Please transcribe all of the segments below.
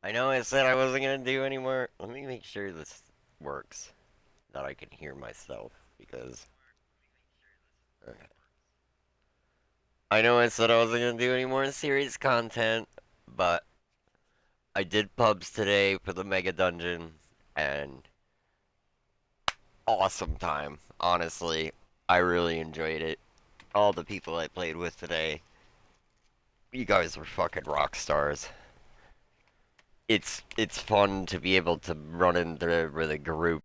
I know I said I wasn't gonna do anymore. Let me make sure this works. That I can hear myself because okay. I know I said I wasn't gonna do any more series content, but I did pubs today for the Mega Dungeon and awesome time. Honestly, I really enjoyed it. All the people I played with today, you guys were fucking rock stars. It's fun to be able to run in there with a group.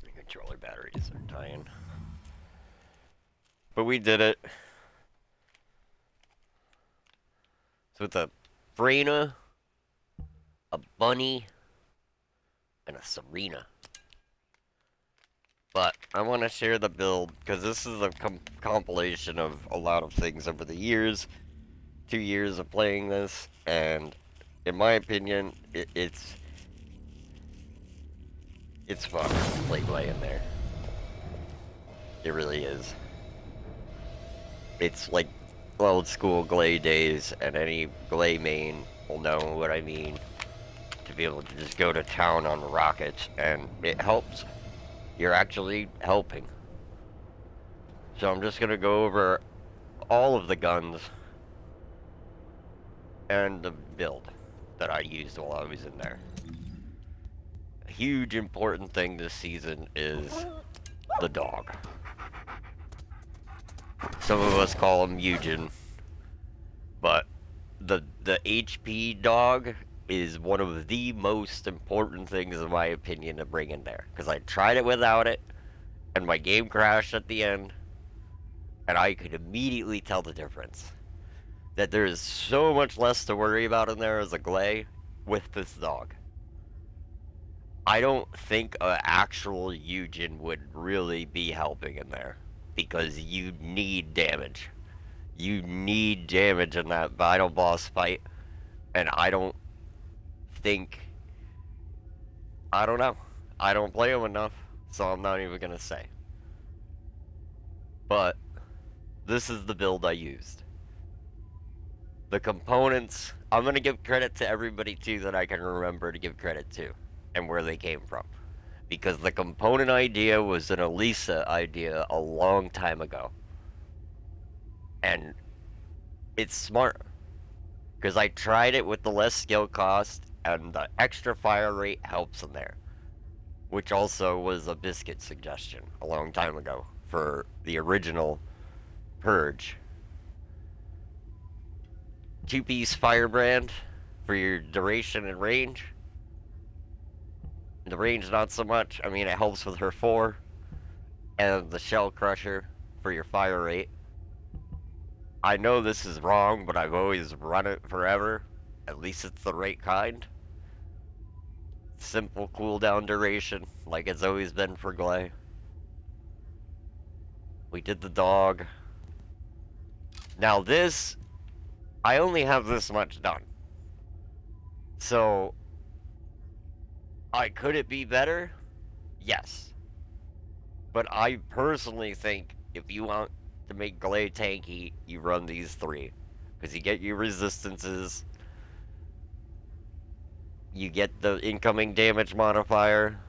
The controller batteries are dying. But we did it. So it's a Freyna, a Bunny, and a Serena. But I want to share the build because this is a compilation of a lot of things over the years. 2 years of playing this, and in my opinion, it's fun to play Gley in there. It really is. It's like old school Gley days, and any Gley main will know what I mean. To be able to just go to town on rockets, and it helps. You're actually helping. So I'm just gonna go over all of the guns and the build that I used while I was in there. A huge important thing this season is the dog. Some of us call him Eugen, but the HP dog is one of the most important things in my opinion to bring in there. Because I tried it without it, and my game crashed at the end, and I could immediately tell the difference. That there is so much less to worry about in there as a Gley with this dog. I don't think an actual Eugen would really be helping in there because you need damage. You need damage in that final boss fight, and I don't think. I don't know. I don't play him enough, so I'm not even gonna say. But this is the build I used. The components, I'm gonna give credit to everybody too that I can remember to give credit to and where they came from. Because the component idea was an Elisa idea a long time ago. And it's smart. Because I tried it with the less skill cost, and the extra fire rate helps in there. Which also was a Biscuit suggestion a long time ago for the original Purge. Two-piece firebrand for your duration and range. The range not so much. I mean, it helps with her 4. And the shell crusher for your fire rate. I know this is wrong, but I've always run it forever. At least it's the right kind. Simple cooldown duration, like it's always been for Gley. We did the dog. Now this, I only have this much done. So, could it be better? Yes. But I personally think if you want to make Gley tanky, you run these 3. Because you get your resistances, you get the incoming damage modifier,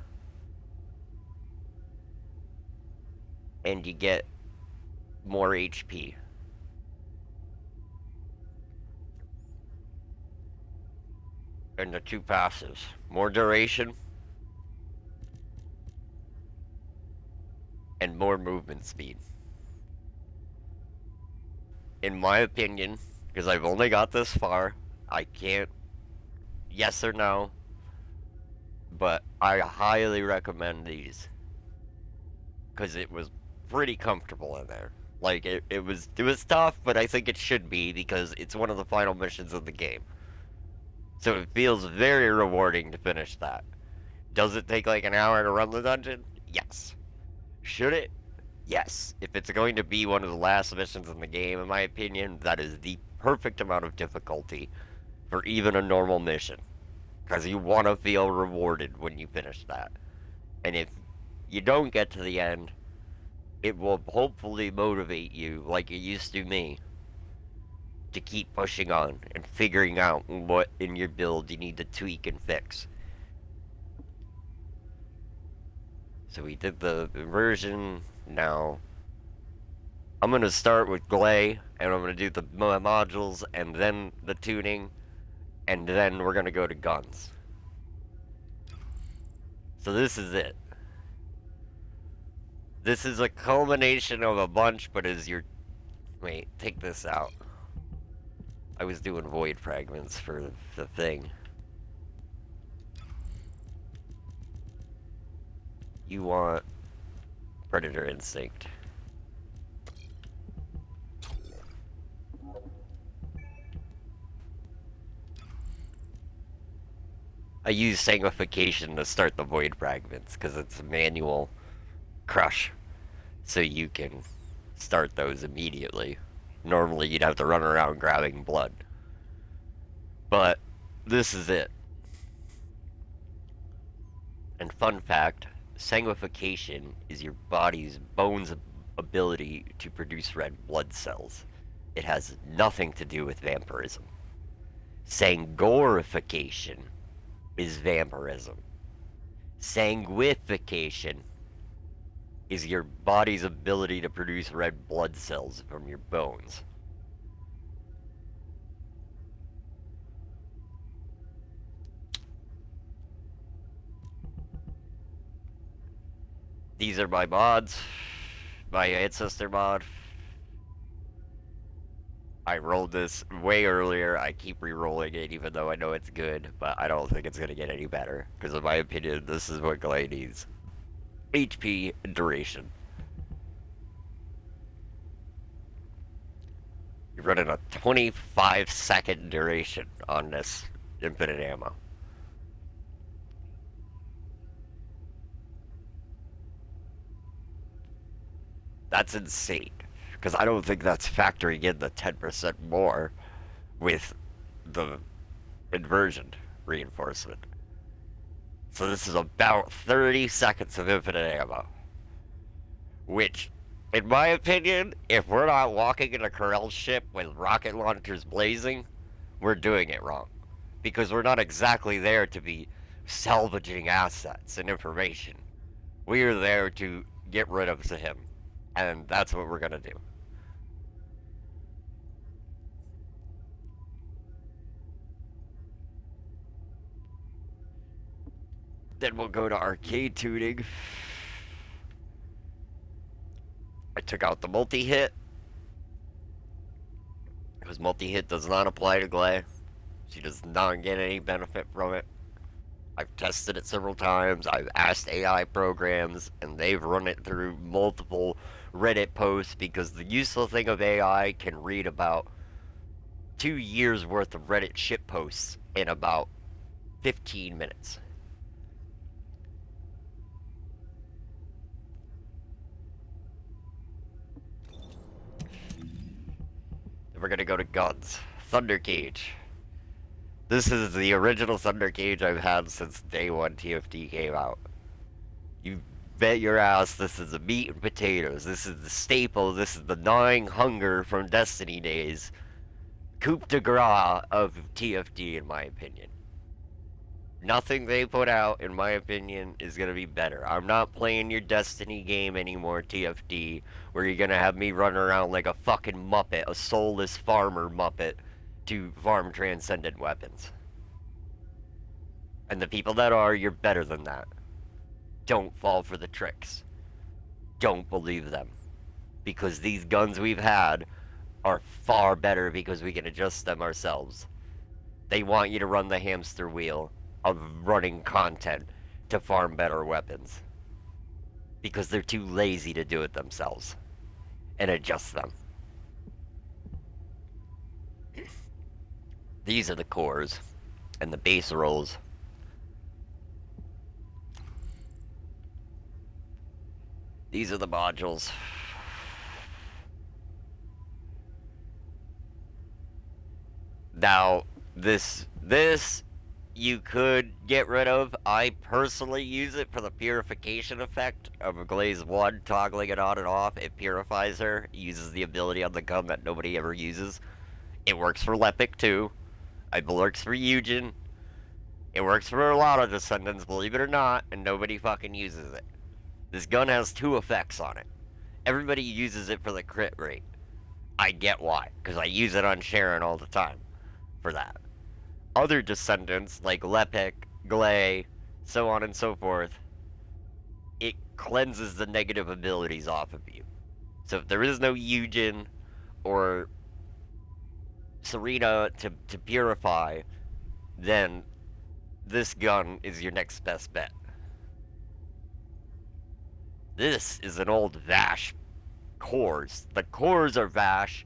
and you get more HP. And the 2 passives. More duration, and more movement speed. In my opinion, because I've only got this far, I can't yes or no, but I highly recommend these. Because it was pretty comfortable in there. Like, it was tough, but I think it should be because it's one of the final missions of the game. So it feels very rewarding to finish that. Does it take like an hour to run the dungeon? Yes. Should it? Yes. If it's going to be one of the last missions in the game, in my opinion, that is the perfect amount of difficulty for even a normal mission. Because you want to feel rewarded when you finish that. And if you don't get to the end, it will hopefully motivate you, like it used to me, to keep pushing on and figuring out what in your build you need to tweak and fix. So we did the inversion. Now I'm going to start with Gley, and I'm going to do the modules, and then the tuning, and then we're going to go to guns. So this is it. This is a culmination of a bunch, but is your... Wait, take this out. I was doing void fragments for the thing. You want Predator Instinct. I use Sanguification to start the void fragments, because it's a manual crush. So you can start those immediately. Normally you'd have to run around grabbing blood. But this is it. And fun fact, sanguification is your body's bones ability to produce red blood cells. It has nothing to do with vampirism. Sangorification is vampirism. Sanguification is your body's ability to produce red blood cells from your bones. These are my mods. My ancestor mod. I rolled this way earlier. I keep re-rolling it even though I know it's good, but I don't think it's going to get any better. Because in my opinion, this is what Gley needs. HP and duration. You're running a 25-second duration on this infinite ammo. That's insane. Because I don't think that's factoring in the 10% more with the inversion reinforcement. So this is about 30 seconds of infinite ammo. Which, in my opinion, if we're not walking in a Karel ship with rocket launchers blazing, we're doing it wrong. Because we're not exactly there to be salvaging assets and information. We are there to get rid of him. And that's what we're gonna do. Then we'll go to arcade tuning. I took out the multi-hit. Because multi-hit does not apply to Gley. She does not get any benefit from it. I've tested it several times. I've asked AI programs, and they've run it through multiple Reddit posts because the useful thing of AI can read about 2 years worth of Reddit shit posts in about 15 minutes. Then we're gonna go to guns. Thunder Cage. This is the original Thunder Cage I've had since day one TFT came out. You bet your ass this is the meat and potatoes. This is the staple. This is the gnawing hunger from Destiny days. Coup de grace of TFT, in my opinion. Nothing they put out, in my opinion, is going to be better. I'm not playing your Destiny game anymore, TFT, where you're going to have me run around like a fucking Muppet, a soulless farmer Muppet, to farm transcendent weapons. And the people that are, you're better than that. Don't fall for the tricks. Don't believe them. Because these guns we've had are far better because we can adjust them ourselves. They want you to run the hamster wheel of running content to farm better weapons. Because they're too lazy to do it themselves. And adjust them. These are the cores. And the base rolls. These are the modules. Now, this you could get rid of. I personally use it for the purification effect of a Glaze 1, toggling it on and off. It purifies her, uses the ability on the gun that nobody ever uses. It works for Lepic too. It works for Eugen. It works for a lot of Descendants, believe it or not, and nobody fucking uses it. This gun has two effects on it. Everybody uses it for the crit rate. I get why, because I use it on Sharon all the time for that. Other Descendants, like Lepic, Gley, so on and so forth, it cleanses the negative abilities off of you. So if there is no Eugen or Serena to purify, then this gun is your next best bet. This is an old Vash cores. The cores are Vash,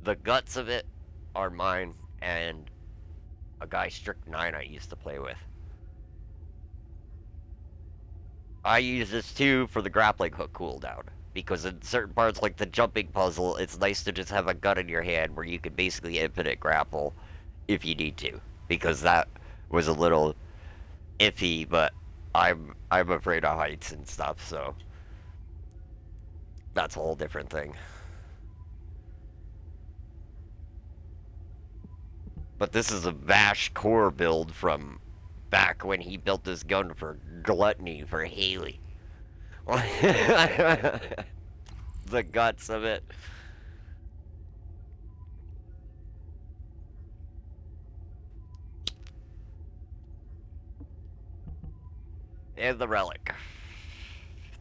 the guts of it are mine, and a guy Strict 9 I used to play with. I use this too for the grappling hook cooldown, because in certain parts like the jumping puzzle, it's nice to just have a gun in your hand where you can basically infinite grapple if you need to, because that was a little iffy, but I'm afraid of heights and stuff, so that's a whole different thing. But this is a Vash core build from back when he built this gun for Gluttony for Haley. The guts of it. And the relic.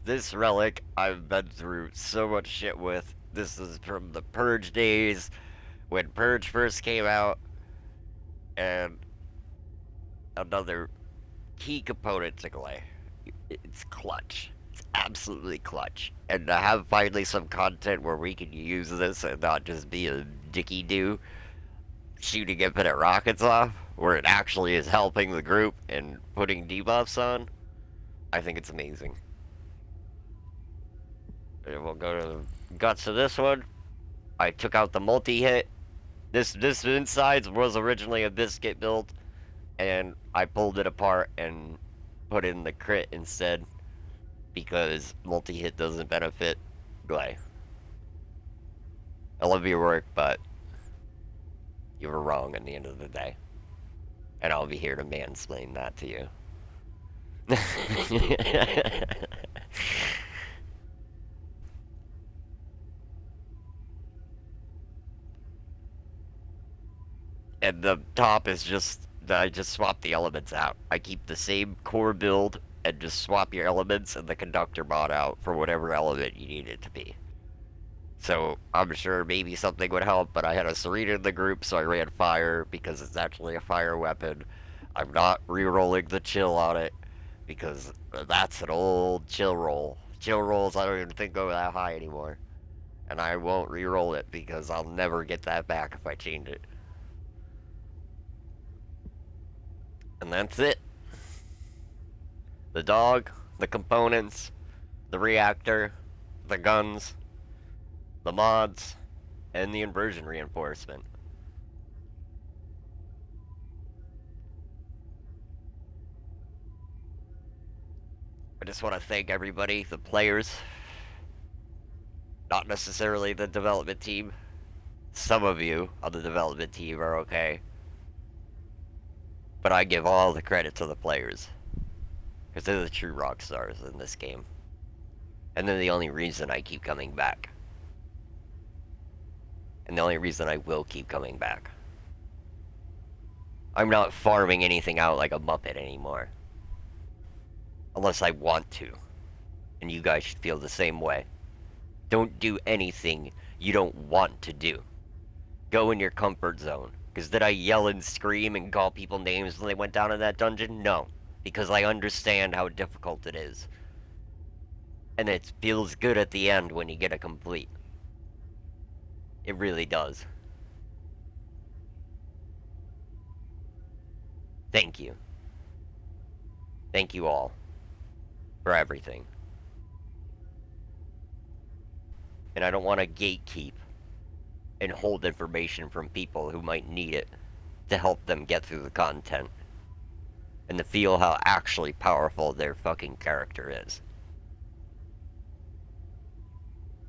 This relic I've been through so much shit with. This is from the Purge days, when Purge first came out, and another key component to Gley. It's clutch. It's absolutely clutch. And to have finally some content where we can use this and not just be a dicky do shooting infinite rockets off, where it actually is helping the group and putting debuffs on, I think it's amazing. And we'll go to the guts of this one. I took out the multi-hit. This insides was originally a biscuit build, and I pulled it apart and put in the crit instead, because multi-hit doesn't benefit Gley. I love your work, but you were wrong at the end of the day. And I'll be here to mansplain that to you. And the top is just, I just swap the elements out. I keep the same core build and just swap your elements and the conductor mod out for whatever element you need it to be. So I'm sure maybe something would help, but I had a Serena in the group, so I ran fire because it's actually a fire weapon. I'm not re-rolling the chill on it because that's an old chill roll. Chill rolls I don't even think go that high anymore. And I won't re-roll it because I'll never get that back if I change it. And that's it. The dog, the components, the reactor, the guns, the mods, and the inversion reinforcement. I just want to thank everybody, the players, not necessarily the development team. Some of you on the development team are okay. But I give all the credit to the players, because they're the true rock stars in this game. And they're the only reason I keep coming back. And the only reason I will keep coming back. I'm not farming anything out like a Muppet anymore. Unless I want to. And you guys should feel the same way. Don't do anything you don't want to do. Go in your comfort zone. Because did I yell and scream and call people names when they went down in that dungeon? No. Because I understand how difficult it is. And it feels good at the end when you get a complete. It really does. Thank you. Thank you all. For everything. And I don't want to gatekeep and hold information from people who might need it to help them get through the content and to feel how actually powerful their fucking character is.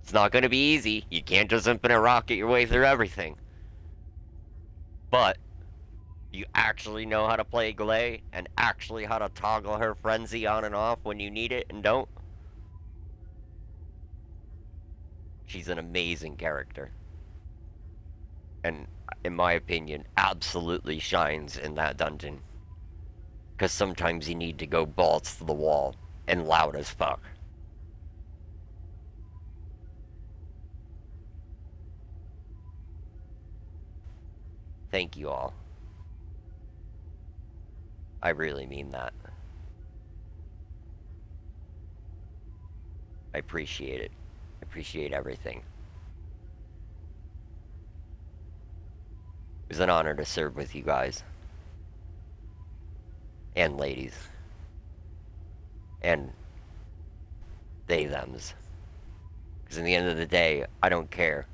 It's not going to be easy. You can't just infinite rocket your way through everything. But you actually know how to play Gley and actually how to toggle her frenzy on and off when you need it and don't. She's an amazing character. And, in my opinion, absolutely shines in that dungeon. Because sometimes you need to go balls to the wall and loud as fuck. Thank you all. I really mean that. I appreciate it. I appreciate everything. It was an honor to serve with you guys. And ladies. And they thems. Because in the end of the day, I don't care.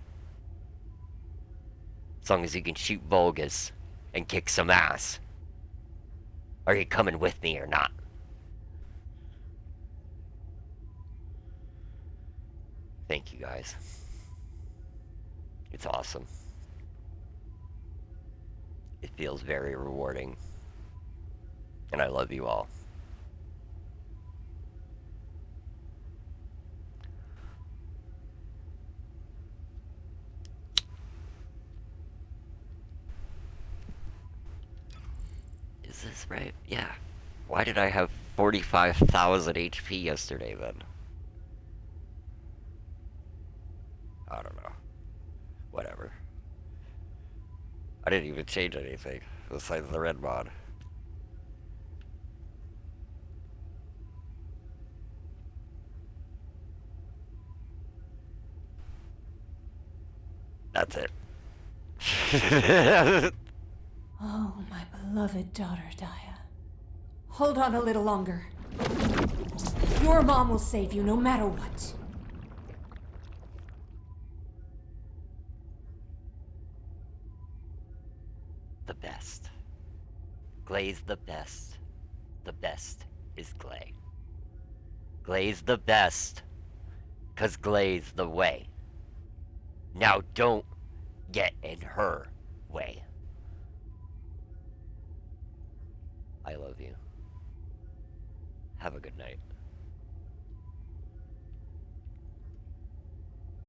As long as you can shoot Volgas and kick some ass. Are you coming with me or not? Thank you guys. It's awesome. It feels very rewarding. And I love you all. Is this right? Yeah. Why did I have 45,000 HP yesterday then? I don't know. Whatever. I didn't even change anything besides the red mod. That's it. Oh, my beloved daughter, Daya. Hold on a little longer. Your mom will save you no matter what. The best. Gley's the best. The best is Gley. Gley's the best. 'Cause Gley's the way. Now don't get in her way. I love you. Have a good night.